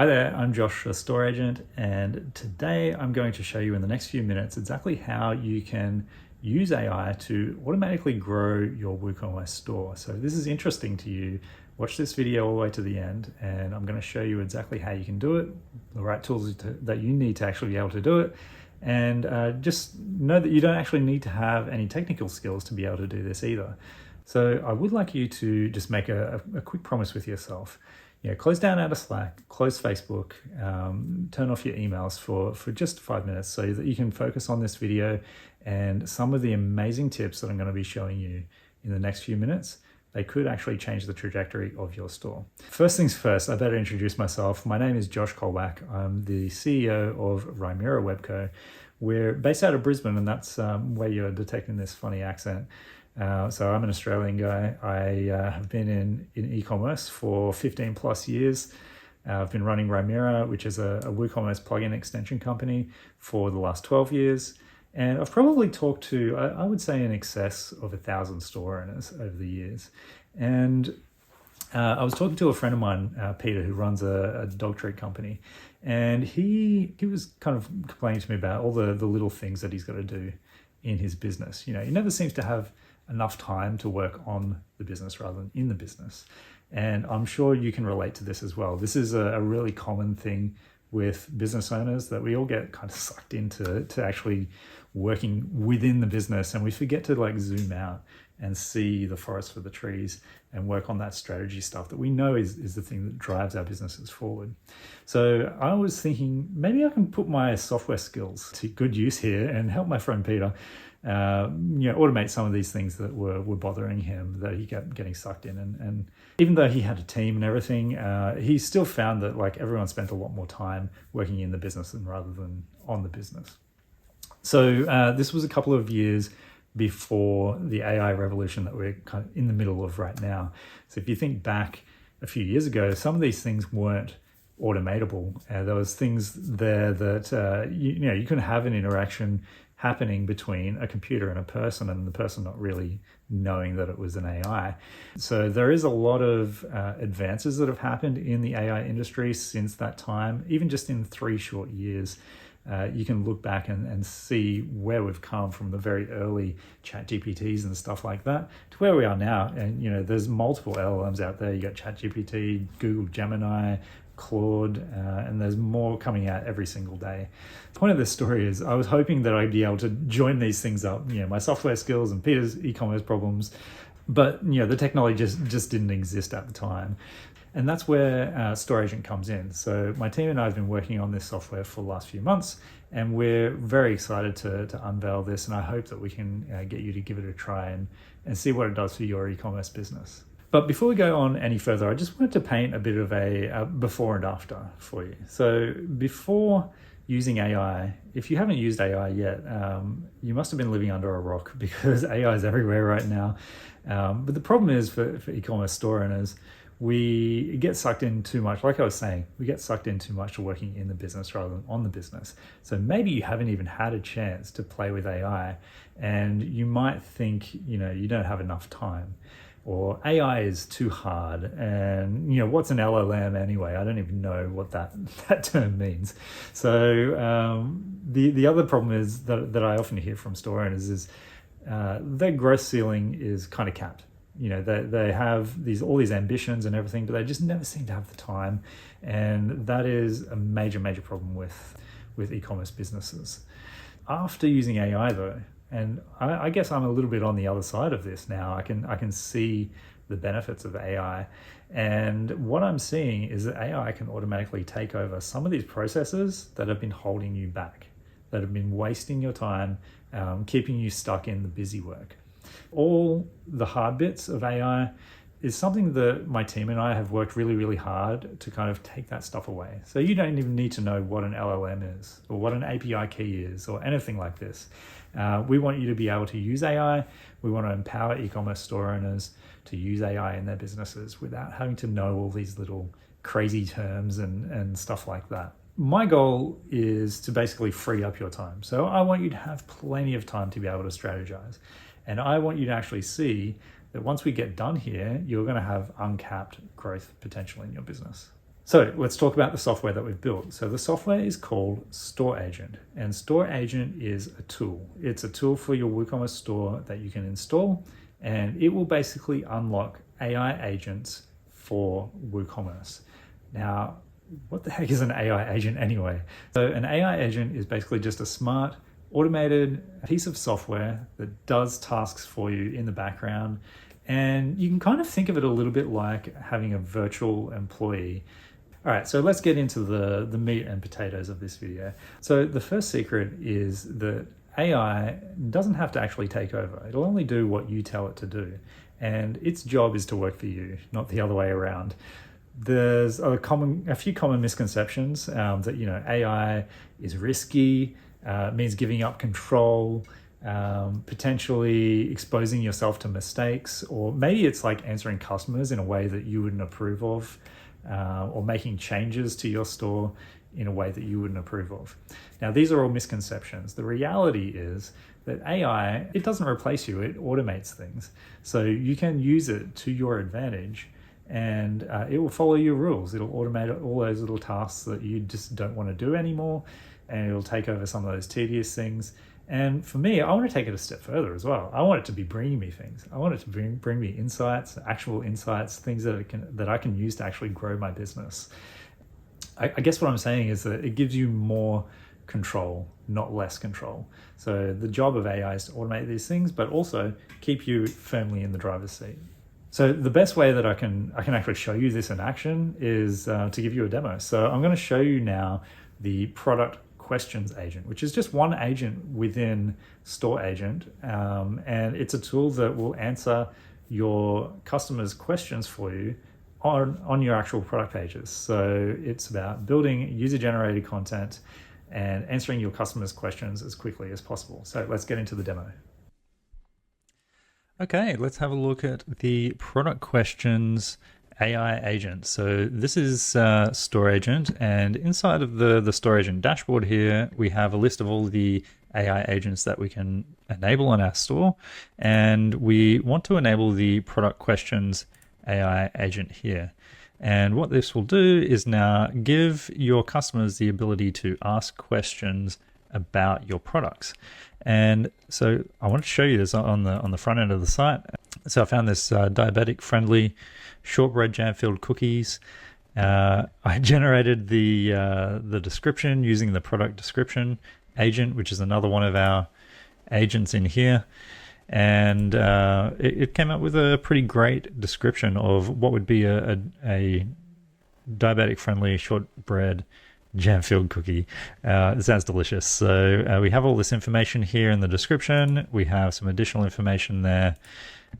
Hi there, I'm Josh for StoreAgent, and today I'm going to show you in the next few minutes exactly how you can use AI to automatically grow your WooCommerce store. So if this is interesting to you, watch this video all the way to the end, and I'm going to show you exactly how you can do it, the right tools that you need to actually be able to do it, and just know that you don't actually need to have any technical skills to be able to do this either. So I would like you to just make a quick promise with yourself. Close down out of Slack, close Facebook, turn off your emails for just 5 minutes so that you can focus on this video and some of the amazing tips that I'm going to be showing you in the next few minutes. They could actually change the trajectory of your store. First things first, I better introduce myself. My name is Josh Kolbach. I'm the CEO of Rymira Webco. We're based out of Brisbane, and that's where you're detecting this funny accent. So I'm an Australian guy. I have been in e-commerce for 15 plus years. I've been running Rymira, which is a WooCommerce plugin extension company, for the last 12 years. And I've probably talked to, I would say, in excess of 1,000 store owners over the years. And I was talking to a friend of mine, Peter, who runs a dog treat company. And he was kind of complaining to me about all the little things that he's got to do in his business. He never seems to have enough time to work on the business rather than in the business. And I'm sure you can relate to this as well. This is a really common thing with business owners, that we all get kind of sucked into actually working within the business, and we forget to zoom out and see the forest for the trees and work on that strategy stuff that we know is the thing that drives our businesses forward. So I was thinking maybe I can put my software skills to good use here and help my friend Peter automate some of these things that were bothering him, that he kept getting sucked in. And even though he had a team and everything, he still found that everyone spent a lot more time working in the business rather than on the business. So this was a couple of years before the AI revolution that we're kind of in the middle of right now. So if you think back a few years ago, some of these things weren't automatable. There was things there that you couldn't have an interaction happening between a computer and a person, and the person not really knowing that it was an AI. So there is a lot of advances that have happened in the AI industry since that time. Even just in 3 short years, you can look back and see where we've come from the very early ChatGPTs and stuff like that to where we are now. And there's multiple LLMs out there. You got ChatGPT, Google Gemini, Claude, and there's more coming out every single day. The point of this story is I was hoping that I'd be able to join these things up, my software skills and Peter's e-commerce problems, but the technology just didn't exist at the time. And that's where StoreAgent comes in. So my team and I have been working on this software for the last few months, and we're very excited to unveil this, and I hope that we can get you to give it a try and see what it does for your e-commerce business. But before we go on any further, I just wanted to paint a bit of a before and after for you. So before using AI, if you haven't used AI yet, you must have been living under a rock, because AI is everywhere right now. But the problem is for e-commerce store owners, we get sucked in too much. Like I was saying, we get sucked in too much to working in the business rather than on the business. So maybe you haven't even had a chance to play with AI, and you might think, you don't have enough time, or AI is too hard, and what's an LLM anyway? I don't even know what that term means. So the other problem is that I often hear from store owners is their growth ceiling is kind of capped. They have all these ambitions and everything, but they just never seem to have the time, and that is a major problem with e-commerce businesses. After using AI though, and I guess I'm a little bit on the other side of this now. I can see the benefits of AI, and what I'm seeing is that AI can automatically take over some of these processes that have been holding you back, that have been wasting your time, keeping you stuck in the busy work. All the hard bits of AI is something that my team and I have worked really hard to kind of take that stuff away. So you don't even need to know what an LLM is, or what an API key is, or anything like this. We want you to be able to use AI. We want to empower e-commerce store owners to use AI in their businesses without having to know all these little crazy terms and stuff like that. My goal is to basically free up your time. So I want you to have plenty of time to be able to strategize. And I want you to actually see that once we get done here, you're going to have uncapped growth potential in your business. So let's talk about the software that we've built. So the software is called StoreAgent, and StoreAgent is a tool. It's a tool for your WooCommerce store that you can install, and it will basically unlock AI agents for WooCommerce. Now, what the heck is an AI agent anyway? So an AI agent is basically just a smart, automated piece of software that does tasks for you in the background. And you can kind of think of it a little bit like having a virtual employee. All right, so let's get into the meat and potatoes of this video. So the first secret is that AI doesn't have to actually take over. It'll only do what you tell it to do. And its job is to work for you, not the other way around. There's a few common misconceptions that, AI is risky, means giving up control, potentially exposing yourself to mistakes, or maybe it's like answering customers in a way that you wouldn't approve of, or making changes to your store in a way that you wouldn't approve of. Now, these are all misconceptions. The reality is that AI, it doesn't replace you, it automates things. So you can use it to your advantage, and it will follow your rules. It'll automate all those little tasks that you just don't want to do anymore, and it'll take over some of those tedious things. And for me, I want to take it a step further as well. I want it to be bringing me things. I want it to bring me insights, actual insights, things that I can use to actually grow my business. I guess what I'm saying is that it gives you more control, not less control. So the job of AI is to automate these things, but also keep you firmly in the driver's seat. So the best way that I can actually show you this in action is to give you a demo. So I'm going to show you now the product questions agent, which is just one agent within StoreAgent, and it's a tool that will answer your customers' questions for you on your actual product pages. So it's about building user-generated content and answering your customers' questions as quickly as possible. So let's get into the demo. Okay, let's have a look at the product questions AI agent. So this is StoreAgent, and inside of the StoreAgent dashboard here, we have a list of all the AI agents that we can enable on our store, and we want to enable the product questions AI agent here. And what this will do is now give your customers the ability to ask questions about your products. And so I want to show you this on the front end of the site. So I found this diabetic friendly shortbread jam-filled cookies. I generated the description using the product description agent, which is another one of our agents in here. And it came up with a pretty great description of what would be a diabetic friendly shortbread jam-filled cookie. It sounds delicious. So we have all this information here in the description. We have some additional information there,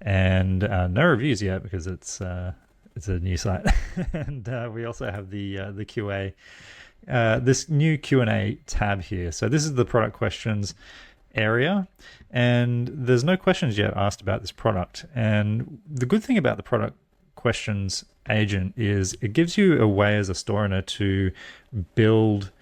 and no reviews yet because it's a new site. And we also have the QA, this new Q&A tab here. So this is the product questions area, and there's no questions yet asked about this product. And the good thing about the product questions agent is it gives you a way as a store owner to build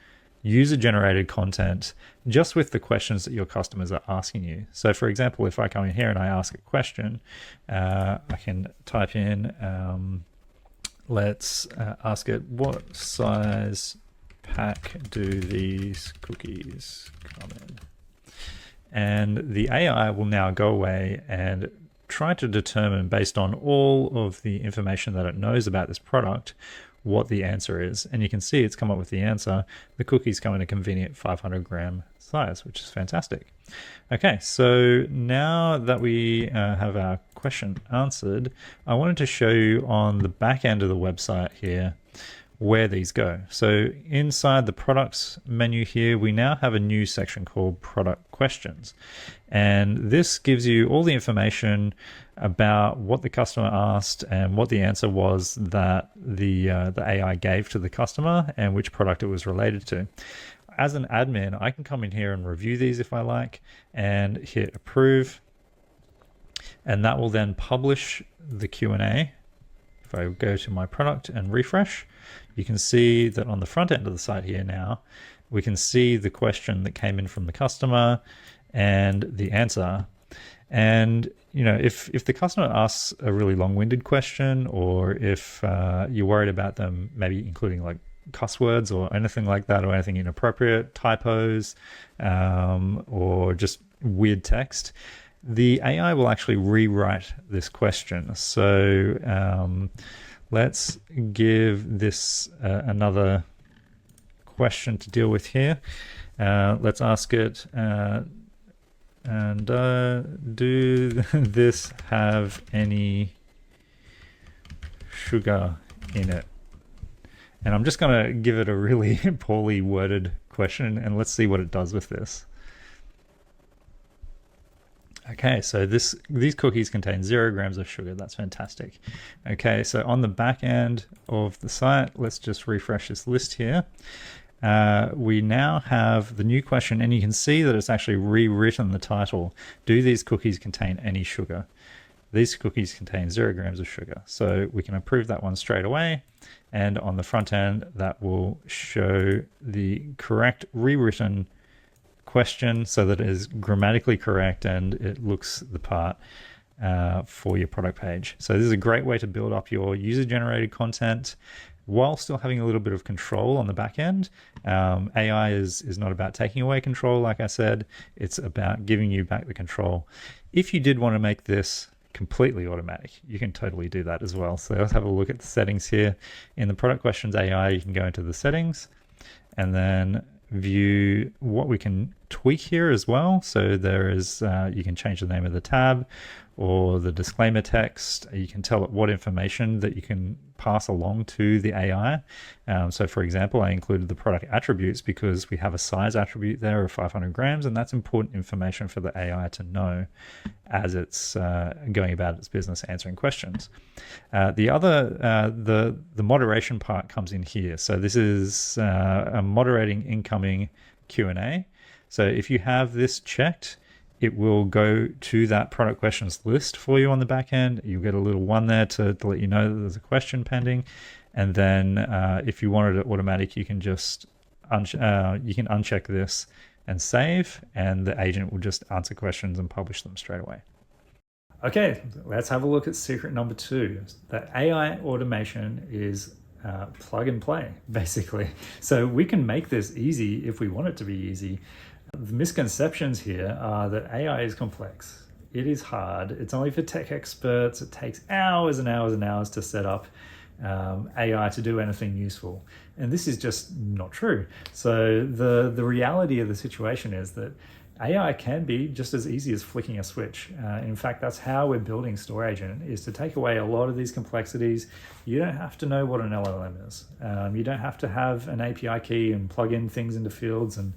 user-generated content just with the questions that your customers are asking you. So for example, if I come in here and I ask a question, I can type in, let's ask it, what size pack do these cookies come in? And the AI will now go away and try to determine, based on all of the information that it knows about this product, what the answer is. And you can see it's come up with the answer. The cookies come in a convenient 500 gram size, which is fantastic. Okay, so now that we have our question answered, I wanted to show you on the back end of the website here where these go. So inside the products menu here, we now have a new section called product questions. And this gives you all the information about what the customer asked and what the answer was that the AI gave to the customer and which product it was related to. As an admin, I can come in here and review these if I like and hit approve. And that will then publish the Q&A. If I go to my product and refresh, you can see that on the front end of the site here now, we can see the question that came in from the customer and the answer. And if the customer asks a really long-winded question, or if you're worried about them maybe including like cuss words or anything like that, or anything inappropriate, typos, or just weird text, the AI will actually rewrite this question. So let's give this another question to deal with here. Let's ask it, and do this have any sugar in it? And I'm just going to give it a really poorly worded question, and let's see what it does with this. Okay, so these cookies contain 0 grams of sugar. That's fantastic. Okay, so on the back end of the site, let's just refresh this list here. We now have the new question, and you can see that it's actually rewritten the title. Do these cookies contain any sugar? These cookies contain 0 grams of sugar. So we can approve that one straight away. And on the front end, that will show the correct rewritten question so that it is grammatically correct and it looks the part for your product page. So this is a great way to build up your user-generated content while still having a little bit of control on the back end. AI is not about taking away control, like I said. It's about giving you back the control. If you did want to make this completely automatic, you can totally do that as well. So let's have a look at the settings here. In the product questions AI, you can go into the settings and then view what we can tweak here as well. So there is, you can change the name of the tab or the disclaimer text. You can tell it what information that you can pass along to the AI. So for example, I included the product attributes because we have a size attribute there of 500 grams, and that's important information for the AI to know as it's going about its business answering questions. The moderation part comes in here. So this is a moderating incoming Q&A. So if you have this checked, it will go to that product questions list for you on the back end. You'll get a little one there to let you know that there's a question pending. And then if you wanted it automatic, you can just uncheck this and save, and the agent will just answer questions and publish them straight away. Okay, let's have a look at secret number 2. That AI automation is plug and play, basically. So we can make this easy if we want it to be easy. The misconceptions here are that AI is complex. It is hard. It's only for tech experts. It takes hours and hours and hours to set up AI to do anything useful. And this is just not true. So the reality of the situation is that AI can be just as easy as flicking a switch. In fact, that's how we're building StoreAgent, is to take away a lot of these complexities. You don't have to know what an LLM is. You don't have to have an API key and plug in things into fields and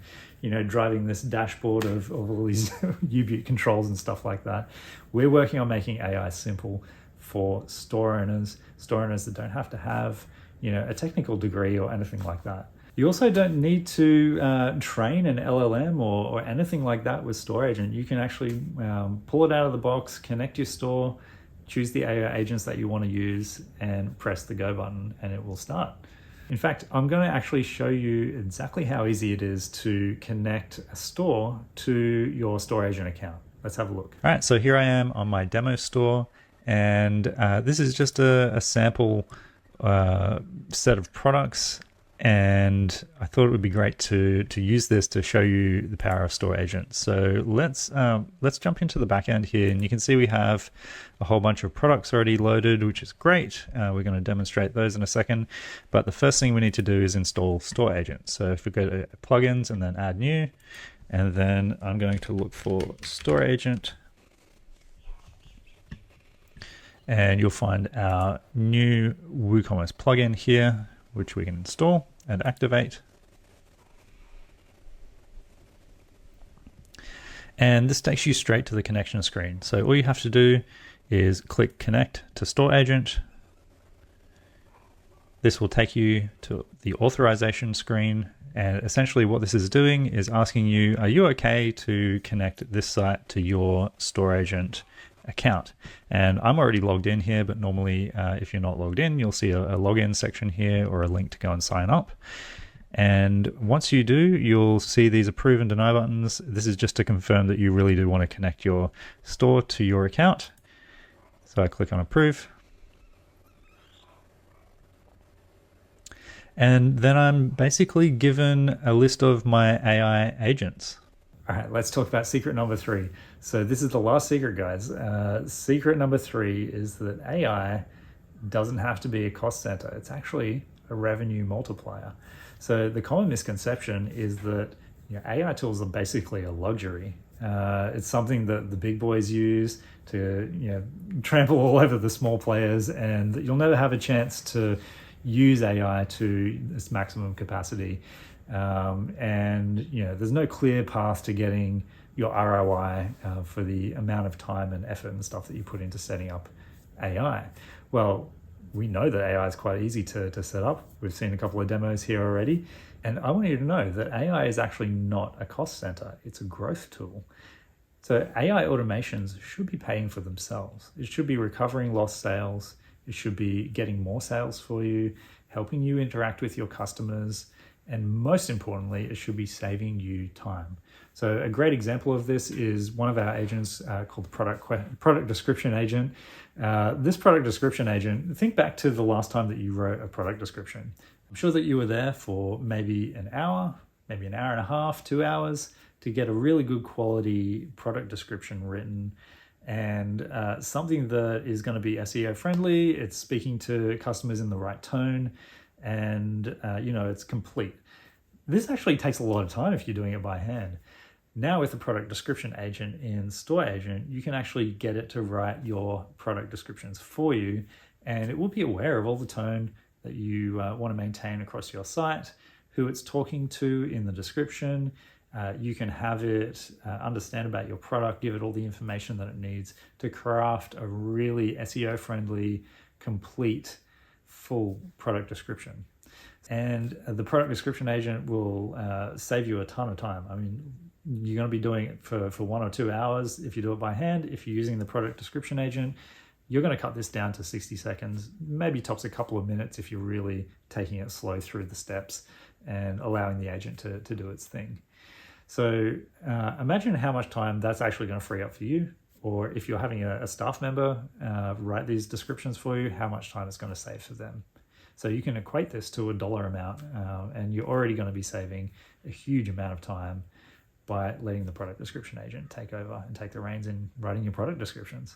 driving this dashboard of all these U-Boot controls and stuff like that. We're working on making AI simple for store owners that don't have to have a technical degree or anything like that. You also don't need to train an LLM or anything like that with StoreAgent. You can actually pull it out of the box, connect your store, choose the AI agents that you want to use, and press the go button, and it will start. In fact, I'm going to actually show you exactly how easy it is to connect a store to your StoreAgent account. Let's have a look. All right, so here I am on my demo store, and this is just a sample set of products. And I thought it would be great to use this to show you the power of StoreAgent. So let's jump into the back end here, and you can see we have a whole bunch of products already loaded, which is great. We're going to demonstrate those in a second. But the first thing we need to do is install StoreAgent. So if we go to plugins and then add new, and then I'm going to look for StoreAgent. And you'll find our new WooCommerce plugin here, which we can install and activate. And this takes you straight to the connection screen. So all you have to do is click connect to StoreAgent. This will take you to the authorization screen. And essentially what this is doing is asking you, are you okay to connect this site to your StoreAgent account? And I'm already logged in here, but normally if you're not logged in, you'll see a login section here or a link to go and sign up. And once you do, you'll see these approve and deny buttons. This is just to confirm that you really do want to connect your store to your account. So I click on approve. And then I'm basically given a list of my AI agents. All right, let's talk about secret number 3. So this is the last secret, guys. Secret number 3 is that AI doesn't have to be a cost center. It's actually a revenue multiplier. So the common misconception is that AI tools are basically a luxury. It's something that the big boys use to trample all over the small players, and you'll never have a chance to use AI to its maximum capacity. And there's no clear path to getting your ROI for the amount of time and effort and stuff that you put into setting up AI. Well, we know that AI is quite easy to set up. We've seen a couple of demos here already. And I want you to know that AI is actually not a cost center. It's a growth tool. So AI automations should be paying for themselves. It should be recovering lost sales. It should be getting more sales for you, helping you interact with your customers, and most importantly, it should be saving you time. So a great example of this is one of our agents called Product Description Agent. This Product Description Agent, think back to the last time that you wrote a product description. I'm sure that you were there for maybe an hour, maybe an hour and a half, 2 hours to get a really good quality product description written, and something that is going to be SEO friendly. It's speaking to customers in the right tone, and it's complete. This actually takes a lot of time if you're doing it by hand. Now with the product description agent in StoreAgent, you can actually get it to write your product descriptions for you, and it will be aware of all the tone that you want to maintain across your site, who it's talking to in the description. You can have it understand about your product, give it all the information that it needs to craft a really SEO friendly, complete, full product description. And the product description agent will save you a ton of time. I mean, you're going to be doing it for 1 or 2 hours if you do it by hand. If you're using the product description agent, you're going to cut this down to 60 seconds, maybe tops a couple of minutes if you're really taking it slow through the steps and allowing the agent to do its thing. So imagine how much time that's actually going to free up for you, or if you're having a staff member write these descriptions for you, how much time it's going to save for them. So you can equate this to a dollar amount, and you're already going to be saving a huge amount of time by letting the product description agent take over and take the reins in writing your product descriptions.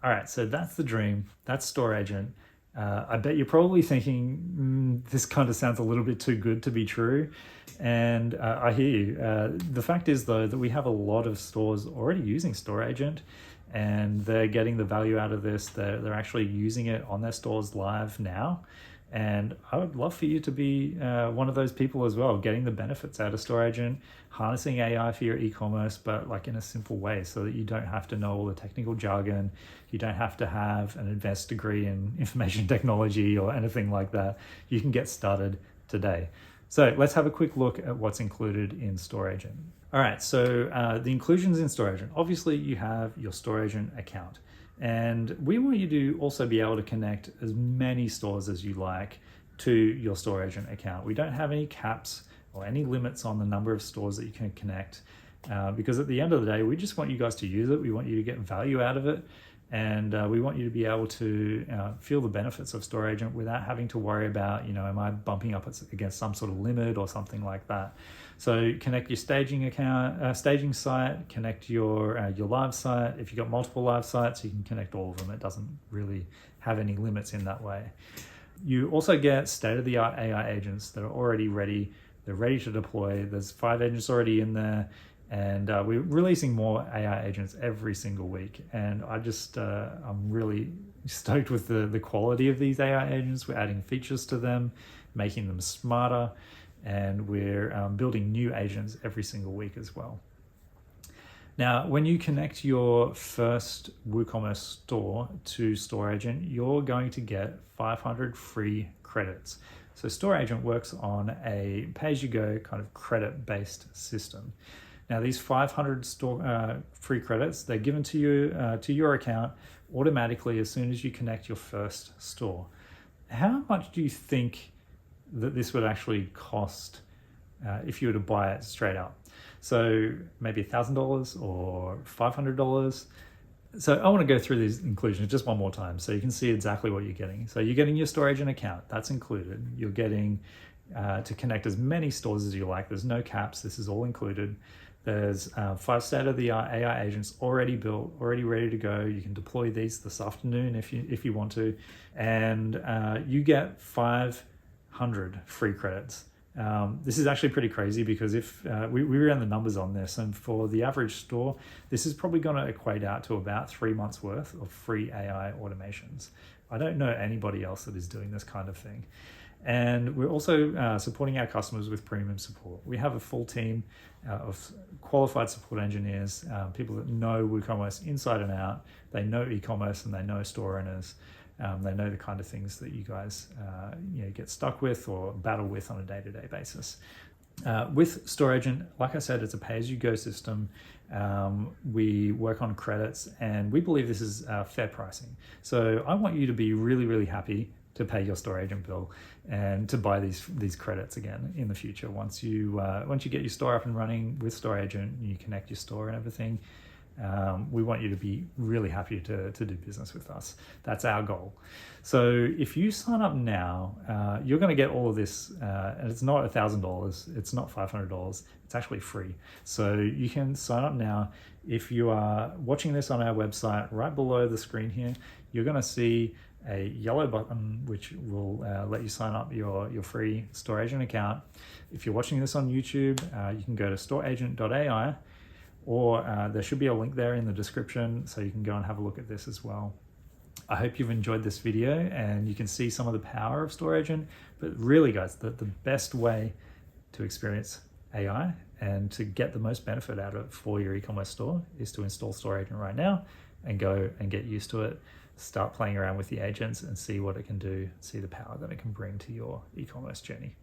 All right, so that's the dream. That's StoreAgent. I bet you're probably thinking, this kind of sounds a little bit too good to be true. And I hear you. The fact is, though, that we have a lot of stores already using StoreAgent, and they're getting the value out of this. They're actually using it on their stores live now. And I would love for you to be one of those people as well, getting the benefits out of StoreAgent, harnessing AI for your e-commerce, but like in a simple way, so that you don't have to know all the technical jargon. You don't have to have an advanced degree in information technology or anything like that. You can get started today. So let's have a quick look at what's included in StoreAgent. All right, so the inclusions in StoreAgent. Obviously, you have your StoreAgent account. And we want you to also be able to connect as many stores as you like to your StoreAgent account. We don't have any caps or any limits on the number of stores that you can connect, because at the end of the day, we just want you guys to use it. We want you to get value out of it. And we want you to be able to feel the benefits of StoreAgent without having to worry about, am I bumping up against some sort of limit or something like that. So connect your staging account, staging site, connect your live site. If you've got multiple live sites, you can connect all of them. It doesn't really have any limits in that way. You also get state-of-the-art AI agents that are already ready. They're ready to deploy. There's 5 agents already in there. And we're releasing more AI agents every single week. And I'm really stoked with the quality of these AI agents. We're adding features to them, making them smarter, and we're building new agents every single week as well. Now, when you connect your first WooCommerce store to StoreAgent, you're going to get 500 free credits. So StoreAgent works on a pay-as-you-go kind of credit-based system. Now, these 500 free credits, they're given to you to your account automatically as soon as you connect your first store. How much do you think that this would actually cost if you were to buy it straight up. So maybe $1,000 or $500. So I want to go through these inclusions just one more time so you can see exactly what you're getting. So you're getting your StoreAgent account, that's included. You're getting to connect as many stores as you like. There's no caps, this is all included. There's 5 state-of-the-art AI agents already built, already ready to go. You can deploy these this afternoon if you want to. And you get 500 free credits. This is actually pretty crazy because if we ran the numbers on this, and for the average store, this is probably going to equate out to about 3 months worth of free AI automations. I don't know anybody else that is doing this kind of thing. And we're also supporting our customers with premium support. We have a full team of qualified support engineers, people that know WooCommerce inside and out. They know e-commerce and they know store owners. They know the kind of things that you guys get stuck with or battle with on a day-to-day basis. With StoreAgent, like I said, it's a pay-as-you-go system. We work on credits and we believe this is fair pricing. So I want you to be really, really happy to pay your StoreAgent bill and to buy these credits again in the future. Once you get your store up and running with StoreAgent, you connect your store and everything. We want you to be really happy to do business with us. That's our goal. So if you sign up now, you're going to get all of this, and it's not $1,000, it's not $500, it's actually free. So you can sign up now. If you are watching this on our website, right below the screen here, you're going to see a yellow button which will let you sign up your free StoreAgent account. If you're watching this on YouTube, you can go to storeagent.ai, or there should be a link there in the description so you can go and have a look at this as well. I hope you've enjoyed this video and you can see some of the power of StoreAgent, but really guys, the best way to experience AI and to get the most benefit out of it for your e-commerce store is to install StoreAgent right now and go and get used to it. Start playing around with the agents and see what it can do, see the power that it can bring to your e-commerce journey.